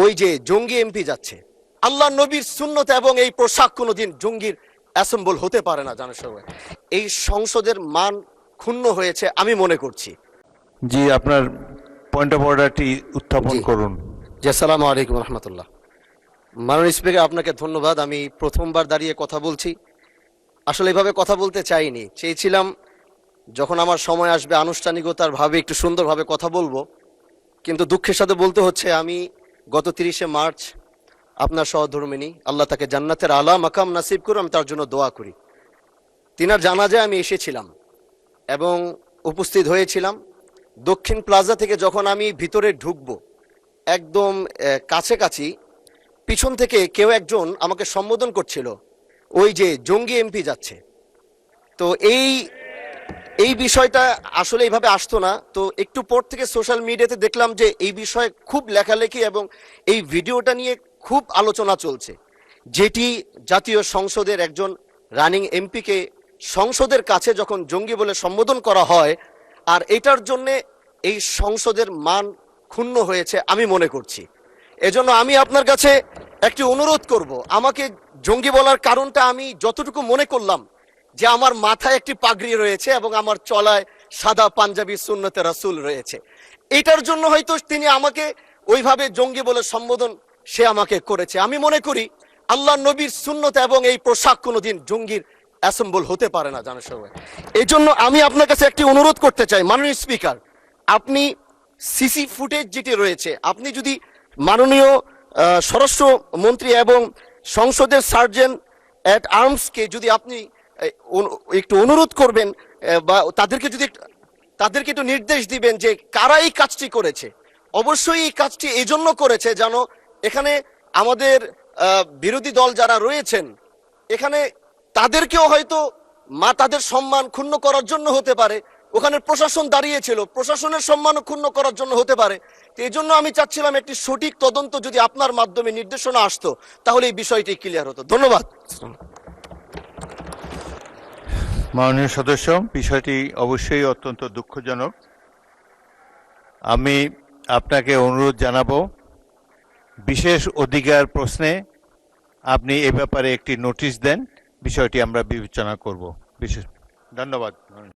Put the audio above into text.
ওই যে জঙ্গি এমপি যাচ্ছে, আল্লাহ নবীর সুন্নত এবং এই পোশাক কোনোদিন জঙ্গির অ্যাসেম্বল হতে পারে না। জানার সবাই এই সংসদের মান ক্ষুণ্ণ হয়েছে আমি মনে করছি। জি, আপনার পয়েন্ট অফ অর্ডারটি উত্থাপন করুন। জি, আসসালামু আলাইকুম রহমতুল্লাহ। মাননীয় স্পিকার, আপনাকে ধন্যবাদ। আমি প্রথমবার দাঁড়িয়ে কথা বলছি। আসলে এভাবে কথা বলতে চাইনি, চেয়েছিলাম যখন আমার সময় আসবে আনুষ্ঠানিকতার ভাবে একটু সুন্দরভাবে কথা বলবো, কিন্তু দুঃখের সাথে বলতে হচ্ছে আমি গত 30শে মার্চ আপনার সহধর্মিনী, আল্লাহ তাকে জান্নাতের আলা মাকাম নাসিব করে, আমি তার জন্য দোয়া করি। তিনার জানাজায় আমি এসেছিলাম এবং উপস্থিত হয়েছিলাম। দক্ষিণ প্লাজা থেকে যখন আমি ভিতরে ঢুকবো, একদম কাছাকাছি পিছন থেকে কেউ একজন আমাকে সম্বোধন করছিল, ওই যে জঙ্গি এমপি যাচ্ছে। তো এই বিষয়টা আসলে এইভাবে আসতো না। তো একটু পর থেকে সোশ্যাল মিডিয়াতে দেখলাম যে এই বিষয়ে খুব লেখালেখি এবং এই ভিডিওটা নিয়ে খুব আলোচনা চলছে, যেটি জাতীয় সংসদের একজন রানিং এমপিকে সংসদের কাছে যখন জঙ্গি বলে সম্বোধন করা হয়, আর এটার জন্যে এই সংসদের মান ক্ষুণ্ণ হয়েছে আমি মনে করছি। এজন্য আমি আপনার কাছে একটি অনুরোধ করব, আমাকে জঙ্গি বলার কারণটা আমি যতটুকু মনে করলাম যে আমার মাথায় একটি পাগড়ি রয়েছে এবং আমার চলায় সাদা পাঞ্জাবি সুন্নতে রাসূল রয়েছে, এটার জন্য হয়তো তিনি আমাকে ওইভাবে জঙ্গি বলে সম্বোধন সে আমাকে করেছে। আমি মনে করি আল্লাহ নবীর সুন্নত এবং এই পোশাক কোনোদিন জঙ্গির অ্যাসেম্বল হতে পারে না। জানার সবাই এই জন্য আমি আপনার কাছে একটি অনুরোধ করতে চাই, মাননীয় স্পিকার, আপনি সিসি ফুটেজ যেটি রয়েছে, আপনি যদি মাননীয় স্বরাষ্ট্রমন্ত্রী এবং সংসদের সার্জেন্ট অ্যাট আর্মসকে যদি আপনি একটু অনুরোধ করবেন বা তাদেরকে একটু নির্দেশ দিবেন যে কারা এই কাজটি করেছে। অবশ্যই এই কাজটি এই জন্য করেছে যেন এখানে আমাদের বিরোধী দল যারা রয়েছেন এখানে তাদেরকেও হয়তো তাদের সম্মান ক্ষুণ্ণ করার জন্য হতে পারে, ওখানে প্রশাসন দাঁড়িয়েছিল, প্রশাসনের সম্মান ক্ষুণ্ণ করার জন্য হতে পারে। তো এই জন্য আমি চাচ্ছিলাম একটি সঠিক তদন্ত যদি আপনার মাধ্যমে নির্দেশনা আসতো তাহলে এই বিষয়টি ক্লিয়ার হতো। ধন্যবাদ। মাননীয় সদস্য, বিষয়টি অবশ্যই অত্যন্ত দুঃখজনক। আমি আপনাকে অনুরোধ জানাবো, বিশেষ অধিকার প্রশ্নে আপনি এ ব্যাপারে একটি নোটিশ দেন, বিষয়টি আমরা বিবেচনা করব। বিশেষ ধন্যবাদ।